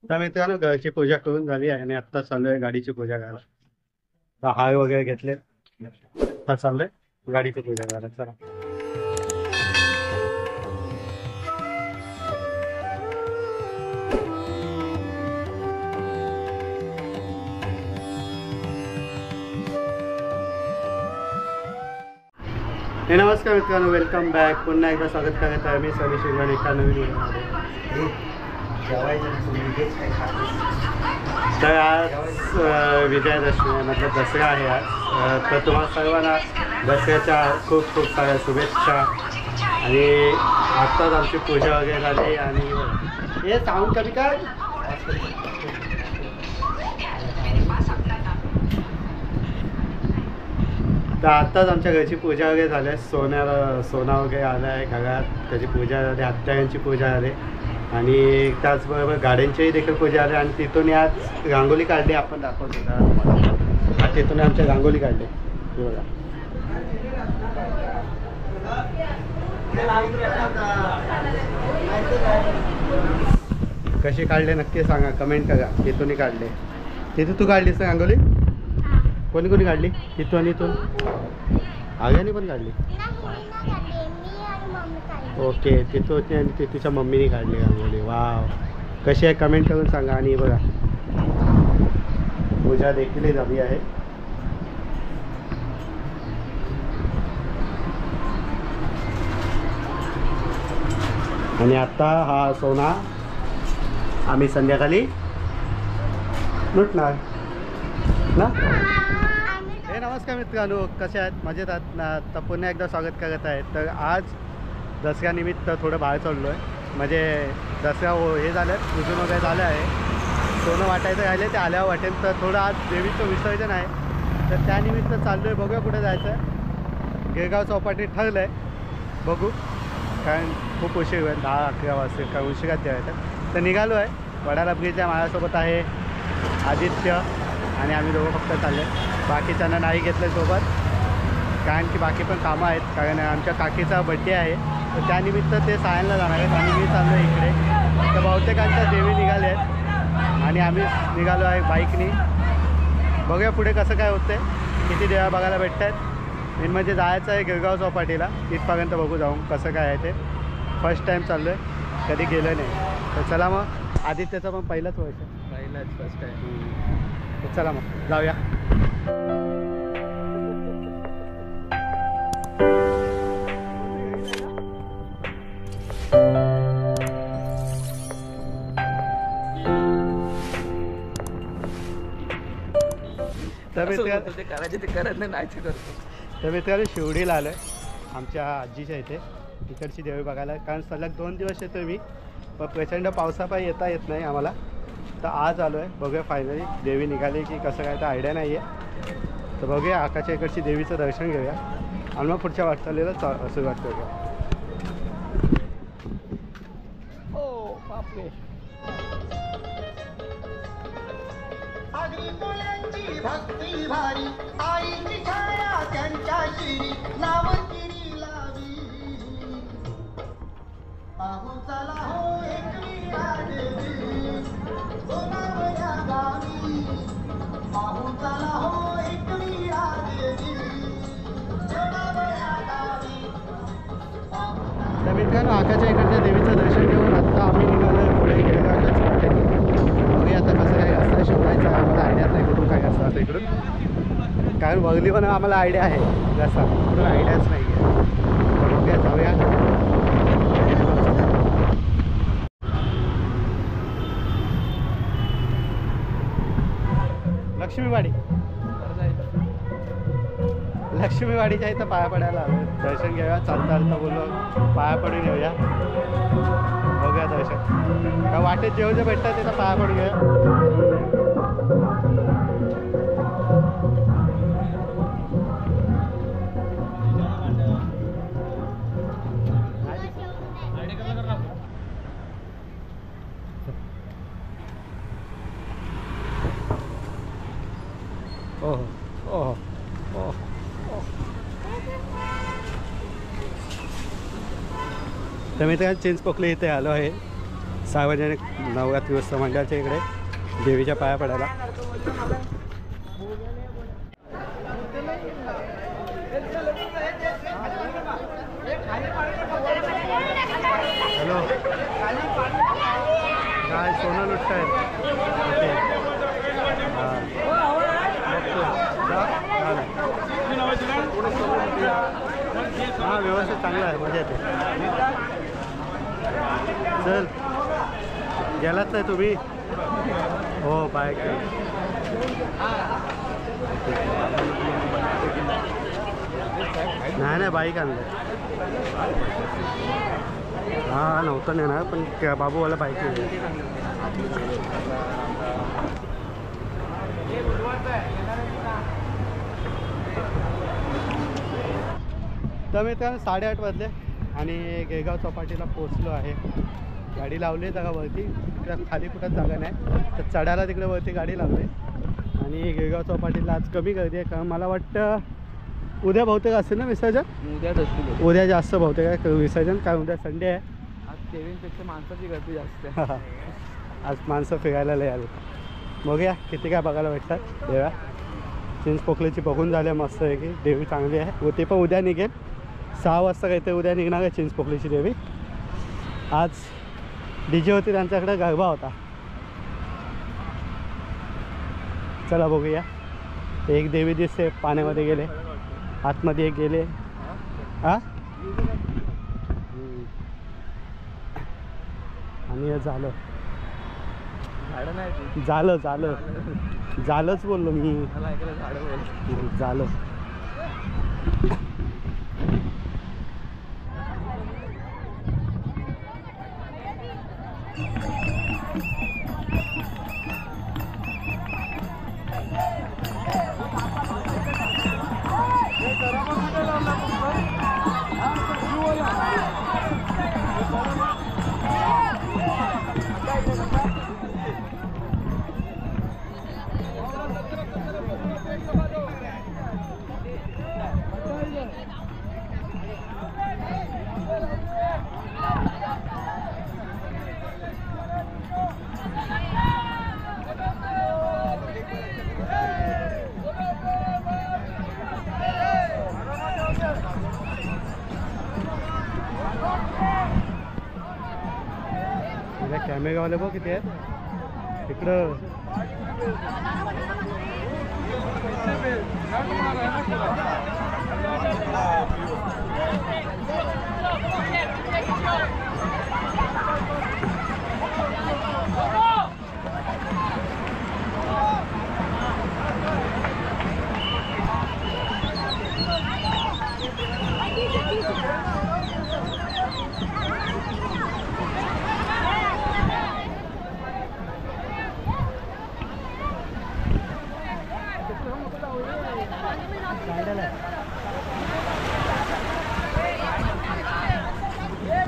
तर मित्रांनो घरची पूजा करून झाली आहे आणि आता चाललोय गाडीची पूजा करायला. हार वगैरे घेतले, आता चाललोय गाडीची पूजा करायला. चला. नमस्कार मित्रांनो, वेलकम बॅक. पुन्हा एकदा स्वागत करत आहे मी सनी शिंगण एका नवीन व्हिडिओमध्ये. तर आज विजयादशमी आहे, मतलब दसरा आहे आज. तर तुम्हाला सर्वांना दसऱ्याच्या खूप खूप साऱ्या शुभेच्छा. आणि आत्ताच आमची पूजा वगैरे झाली आणि हे साऊंड कमी काय. तर आत्ताच आमच्या घरची पूजा वगैरे झाली आहे. सोना वगैरे आला आहे घरात, त्याची पूजा झाली, हत्यारांची पूजा झाली आणि त्याचबरोबर गाड्यांचीही देखील पूजा झाली. आणि तिथून आज रांगोली काढली, आपण दाखवतो तुम्हाला. तिथून आमच्या रांगोली काढली बघा. कशी काढले नक्की सांगा, कमेंट करा. तिथूनही काढले. तिथून तू काढलीस ना रांगोली? कोणी कोणी काढली? तिथून आणि इथून आग्याने पण काढली. ओके, तिथून आणि तिच्या मम्मीने काढली रांगोली. वाव, कशी आहे कमेंट करून सांगा. आणि बघा पूजा देखील झाली आहे. आणि आता हा सोना आम्ही संध्याकाळी लुटणार ना. हे नमस्कार मित्रांनो, कसे आहेत? मजेत आहात ना? तर पुन्हा एकदा स्वागत करत आहे. तर आज दसऱ्यानिमित्त थोडं बाहेर चाललो आहे. म्हणजे दसरा हे झालं, पूजन वगैरे झालं आहे, सोनं वाटायचं राहिले, ते आल्यावर वाटेल. तर थोडं आज देवीचं विसर्जन आहे, तर त्यानिमित्त चाललो आहे. बघूया कुठे जायचं आहे. गिरगाव चौपाटी ठरलं आहे, बघू. कारण खूप उशीर होईल, 10-11 वाजता, कारण उशिरात जेवायचं. तर निघालो आहे. वडाला ब्रिजच्या माझ्यासोबत आहे आदित्य आणि आम्ही दोघं फक्त चालले. बाकीच्यांना नाही घेतलं सोबत, कारण की बाकी पण कामं आहेत. कारण आमच्या काकीचा बड्डे आहे, तर त्यानिमित्त ते सायनला जाणार आहेत आणि मी चाललो आहे इकडे. तर बहुतेकांच्या देवी निघाले आहेत आणि आम्ही निघालो आहे बाईकनी. बघूया पुढे कसं काय होतं आहे, किती देवा बघायला भेटत आहेत. मेन म्हणजे जायचं आहे गिरगाव चौपाटीला, तिथपर्यंत बघू जाऊन कसं काय आहे ते. फर्स्ट टाईम चाललो आहे, कधी गेलं नाही. तर चला मग, आदित्यचं पण पहिलंच वर्ष, फर्स्ट टाईम. तर चला मग जाऊया. तर मित्रांनो शिवडीला आलो आहे आमच्या आजीच्या इथे, तिकडची देवी बघायला. कारण सलग 2 दिवस येतो मी, पण प्रचंड पावसापायी येता येत नाही आम्हाला. तर आज आलो आहे. बघूया फायनली देवी निघाली की कसं काय, तर आयडिया नाही आहे. तर बघूया आकाच्या इकडची देवीचं दर्शन घेऊया आणि मग पुढच्या वाटचालीला सुरुवात करूया. ओ बापरे, भक्ती भारी आईची छाया त्यांच्या शिरी, नाव किरी लावी. पाहू चला हो एकविरा देवी, सोनावया गावी. पाहू चला हो एकविरा देवी, सोनावया गावी. तर मित्रांनो आकाच्या इकडच्या देवीचं दर्शन घेऊन आता आम्ही निघालो पुढे गिरगावच्या चौपाटीला. बघूया आता कसं काय रस्ता शोधायचा आहे. आम्हाला आयडियाच नाही कुठून काय रस्ता असतं इकडून, कारण वगली पण आम्हाला आयडिया आहे रस्ता, कुठून आयडियाच नाही आहे. तर बघूया, जाऊया. लक्ष्मीवाडीच्या इथं पाया पडायला आलो. दर्शन घेऊया, चालता बोललो पाया पडून येऊया. बघूया दर्शन, का वाटेत जेवढे भेटतात तिथं पाया पडून घेऊया. ओहो ओहो, तर मी त्या चिंचपोकली इथे आलो आहे सार्वजनिक नवरात्री उत्सव मंडळाच्या इकडे देवीच्या पाया पडायला. हॅलो काय सोनं लुटताय ओके हां व्यवस्थित चांगला आहे मजा येते. चल गेलात नाही तुम्ही हो बाईक नाही बाईक आणलं हां नव्हतं नेणार पण बाबूवाला बाईक तर मित्रांनो 8:30 वाजले आणि गेगाव चौपाटीला पोचलो आहे. गाडी लावली जागा वरती तिकडे खाली कुठंच जागा नाही तर चढायला तिकडे वरती गाडी लावली आणि गेगाव चौपाटीला आज कमी गर्दी आहे कारण मला वाटतं उद्या बहुतेक असेल ना विसर्जन. उद्या जास्त बहुतेक आहे विसर्जन कारण उद्या संडे आहे. आज देवींपेक्षा माणसाची गर्दी जास्त आहे. आज माणसं फिरायला लय आली. बघूया किती काय बघायला भेटतात देव्या. चिंचपोकलीची बघून झाल्या मस्त आहे की देवी चांगली आहे व ते पण उद्या निघेल 6 वाजता काहीतरी उद्या निघणार आहे चिंचपोकलीची देवी. आज DJ होती त्यांच्याकडे गरबा होता. चला बघूया. एक देवी दिसते पाण्यामध्ये गेले आतमध्ये एक गेले हां आणि हे झालं झालं झालं झालंच बोललो मी झालं. कॅमेरावाले बघ किती आहेत इकडं.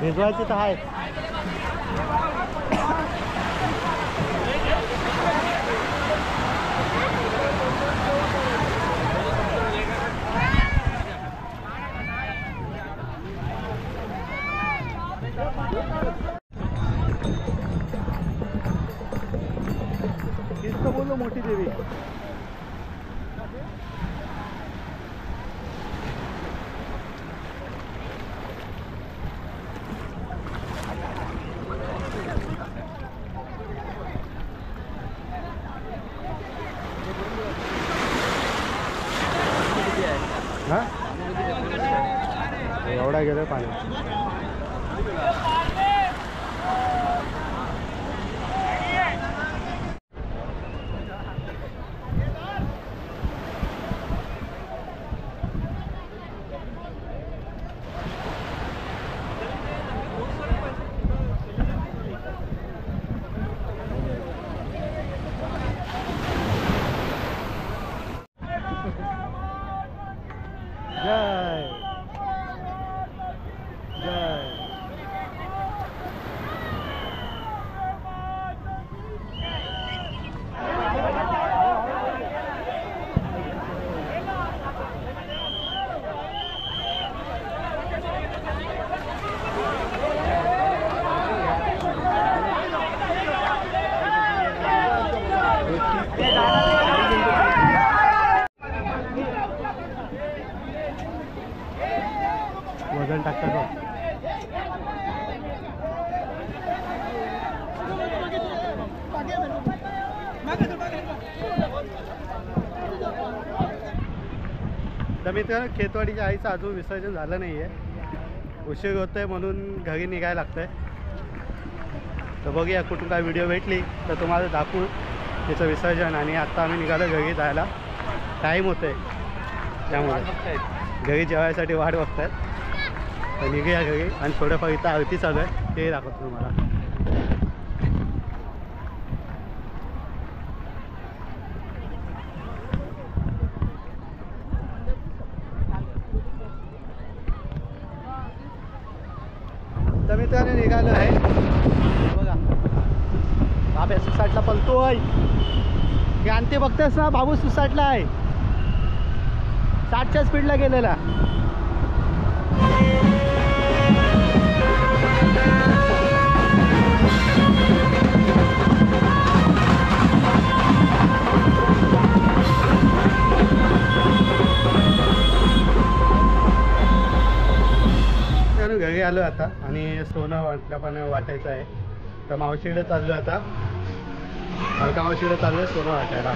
भिजवायचे तर आहेत. किसको बोलो मोठी देवी. हां एवढा गेलं पाणी. जय जय तर मित्रांनो खेतवाडीच्या आईचं अजून विसर्जन झालं नाही आहे, उशीर होतोय म्हणून घरी निघायला लागतंय. तर बघूया कुठून काय व्हिडिओ भेटली तर तुम्हाला दाखवू त्याचं विसर्जन. आणि आत्ता आम्ही निघालो घरी जायला, टाईम होतोय त्यामुळे घरी जेवायसाठी वाट बघतायत. तर निघूया घरी आणि थोडंफार इथं आरती चालू आहे ते दाखवतो तुम्हाला. तर मित्रांनो निघालो आहे बघा, बाब्या सुसाटला पलतोय. क्रांती बघतेस ना, बाबू सुसाटला आहे, 60च्या स्पीडला गेलेला. घरी आलो आता आणि सोनं वाटायचं आहे. तर मावशीकडे चाललो आता, हलका मावशीकडे चाललो आहे सोनं वाटायला.